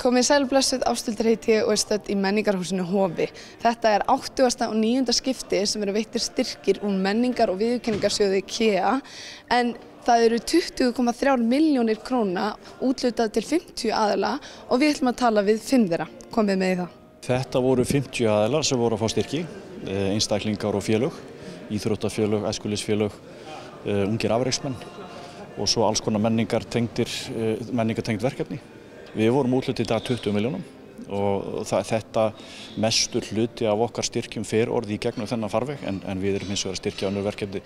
Komið sælblessuð, Ásthildur heiti ég og stödd í menningarhúsinu Hofi. Þetta 80. og 9. skipti sem eru veittir styrkir úr menningar- og viðurkenningarsjóði KEA en það eru 20,3 milljónir króna úthlutað til 50 aðila og við ætlum að tala við 5 þeirra. Komið með í það. Þetta voru 50 aðilar sem voru að fá styrki, einstaklingar og félög, íþróttafélög, æskulýðsfélög, ungir afreksmenn og svo alls konar menningartengd verkefni. Við vorum úthlutað í dag 20 milljónum og þetta mestur hluti af okkar styrkjum fer orðið í gegnum þennan farveg en við erum hins vegar að styrkja önnur verkefni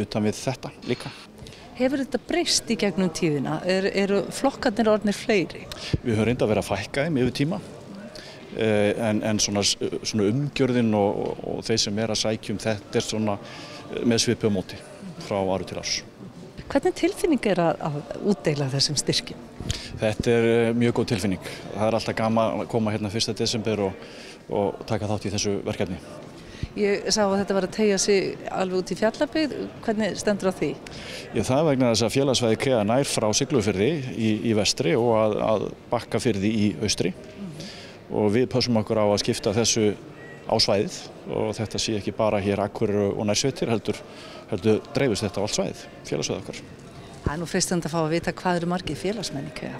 utan við þetta líka. Hefur þetta breyst í gegnum tíðina? Eru flokkarnir orðnir fleiri? Við höfum reyndað að vera að fækka þeim yfir tíma en svona umgjörðin og þeir sem að sækja þetta svona með svipuðu móti frá ári til árs. Hvernig tilfinning að útdeila þessum styrkjum? Þetta mjög góð tilfinning. Það alltaf gaman að koma hérna 1. desember og taka þátt í þessu verkefni. Ég sá að þetta var að teygja sig alveg út í Fjallabyggð. Hvernig stendur á því? Það vegna þess að félagsvæði KEA nær frá Siglufirði í vestri og að Bakkafirði í austri. Og við pössum okkur á að skipta þessu á svæðið og þetta sé ekki bara hér Akureyri og nærsveitir heldur dreifist þetta á allt svæðið, félagsvæðið okkar. Það nú freistandi að fá að vita hvað eru margir félagsmenn í KEA?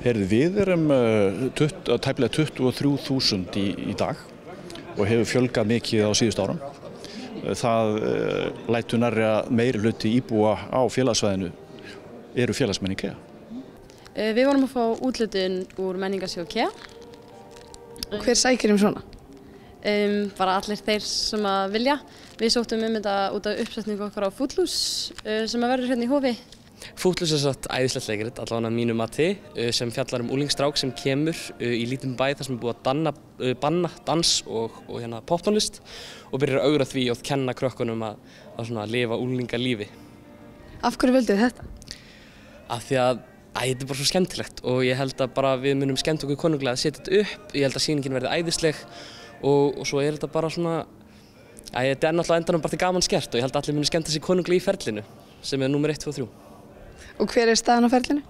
Við erum tæplega 23.000 í dag og hefur fjölgað mikið á síðustu árum. Það lætur nærri að meiri hluti íbúa á félagsvæðinu eru félagsmenn í KEA. Við vorum að fá úthlutun úr menningarsjóði KEA. Hver sækir svona? Bara allir þeir sem að vilja. Við sóttum þetta út af uppsetningu okkar á Footloose sem að verður hérna í Hofi. Footloose satt æðislegt leikrit, allavega að mínu mati, sem fjallar úlingsstrák sem kemur í lítinn bæ þar sem búið að banna dans og poptónlist og byrjar að augra því og kenna krökkunum að lifa úlingalífi. Af hverju vildu þið þetta? Af því að þetta bara svo skemmtilegt og ég held að bara við munum skemmt okkur konunglega að setja þetta upp. Ég held að sýningin verði æðisleg og svo þetta bara svona þetta náttúrulega endanum bara til gaman skert og ég held að allir muni skemmta sig konunglega í ferlinu sem númer 1, 2 og 3. Og hver staðan á ferlinu?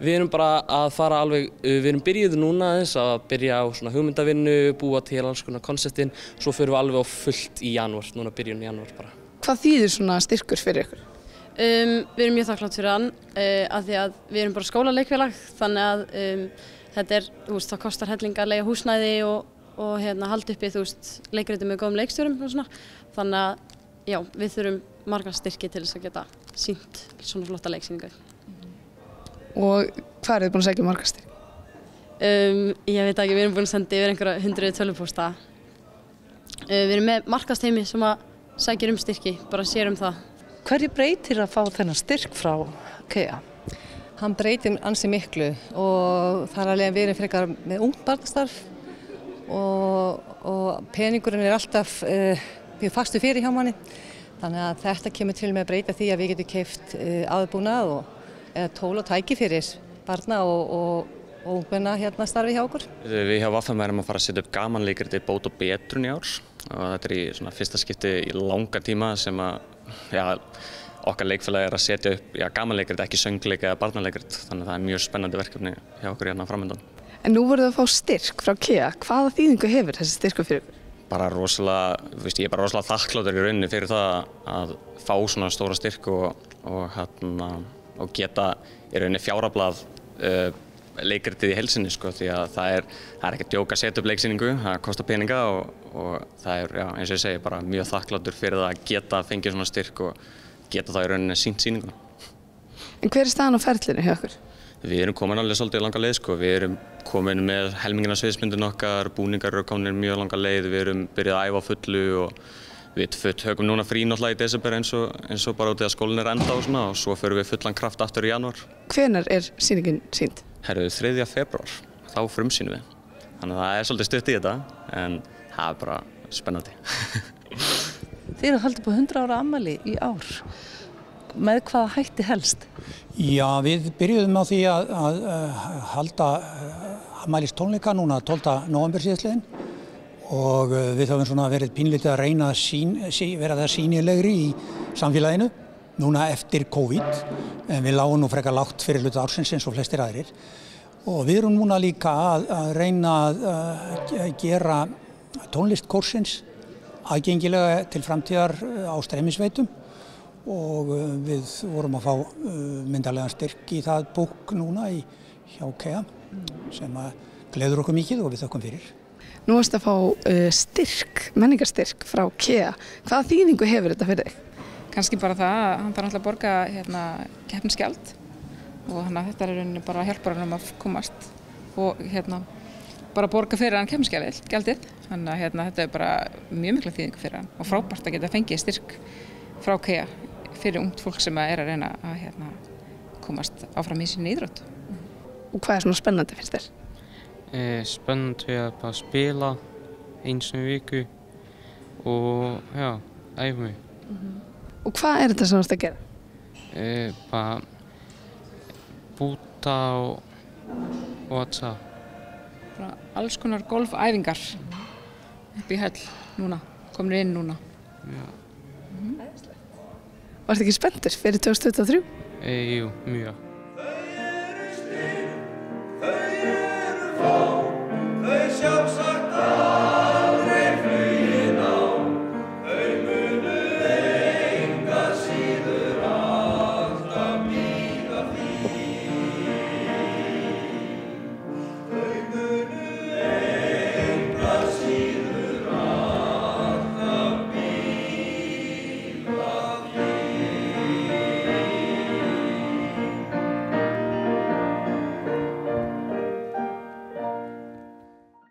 Við erum bara að fara alveg, við erum byrjuð núna að byrja á svona hugmyndavinnu, búa til alls konar konseptin, svo förum við alveg á fullt í janúar, núna byrjun í janúar bara. Hvað þýðir svona styrkur fyrir ykkur? Við erum mjög þakklátt fyrir hann af því að við erum bara skólaleikfélag þannig að þetta það kostar helling að leigja húsnæði og halda uppi leikritum með góðum leikstjórum og svona. Þannig að já, við þurfum marga styrki til þess að geta sýnt svona flotta leiksýningu. Og hvað eru þið búin að sækja marga styrki? Ég veit ekki, við erum búin að senda yfir einhverja 100 tölvupósta. Við erum með markaðsteymi sem að sækja styrki, bara sér það. Hverju breytir að fá þennan styrk frá KEA? Hann breytir ansi miklu og þar alveg við erum frekar með ungt barnastarf og peningurinn alltaf mjög fastur fyrir hjá manni. Þannig að þetta kemur til með að breyta því að við getum keypt aðbúnað eða tól og tæki fyrir barna og ungmenna starfi hjá okkur. Við hjá VFM erum að fara að setja upp gamanleikrit Bót og betrun í ár og þetta í svona fyrsta skipti í langa tíma sem að okkar leikfélag að setja upp gamanleikrit, ekki söngleik eða barnaleikrit. Þannig að það mjög spennandi verkefni hjá okkur framöndan. En nú voruð að fá styrk frá KEA. Hvaða þýðingu hefur þessi styrkur fyrir ykkur? Bara rosalega, ég er bara rosalega þakkláttur í rauninni fyrir það að fá svona stóra styrk og geta í rauninni fjáraflað leikritið í heilsinni því að það er ekki að djóka að setja upp leiksýningu, það kostar peninga og það er, eins og ég segi, bara mjög þakkláttur fyrir það að geta fengið svona styrk og geta það í rauninni sýnt sýninguna. En hver staðan á ferlinu hjá okkur? Við erum komin alveg svolítið langa leið Við erum komin með helmingina sviðsmyndin okkar, búningar eru komin mjög langa leið, við erum byrjað að æfa á fullu og við tökum núna frí náttúrulega í desember eins og bara út í að skólinn enda og svo förum við fullan kraft aftur í janúar. Hvenær sýningin sýnd? 3. febrúar, þá frumsýnum við. Þannig að það svolítið stutt í þetta en það bara spennandi. Þið eru að halda upp á 100 ára afmæli í ár. Með hvaða hætti helst? Já, við byrjuðum á því að halda afmælistónleika núna 12. nóvember síðastliðinn og við höfum verið pínlítið að reyna að vera það sýnilegri í samfélaginu núna eftir COVID en við lágum nú frekar lágt fyrir hluta ársins eins og flestir aðrir Og við erum núna líka að reyna að gera tónlist kórsins aðgengilega til framtíðar á streymisveitum og við vorum að fá myndarlegan styrk í það bók núna hjá KEA sem að gleður okkur mikið og við þökkum fyrir. Nú varst að fá menningarstyrk frá KEA. Hvaða þýðingu hefur þetta fyrir þig? Kannski bara það að hann þarf náttúrulega að borga keppnisgjald og þetta er rauninni bara að hjálpa hann að komast og bara borga fyrir hann keppnisgjaldið. Þannig að þetta er bara mjög mikla þýðingu fyrir hann og frábært að geta fengið styrk frá KEA fyrir ungt fólk sem er að reyna að komast áfram í sinni íþrótt. Og hvað er svona spennandi finnst þér? Spennandi að bara spila eins og viku og æfa mig. Og hvað er þetta sem þú ert að gera? Bara búta og vatsa. Alls konar golfæfingar upp í höll núna, komin inn núna. Varstu ekki spenntur fyrir 2023? Jú, mjög.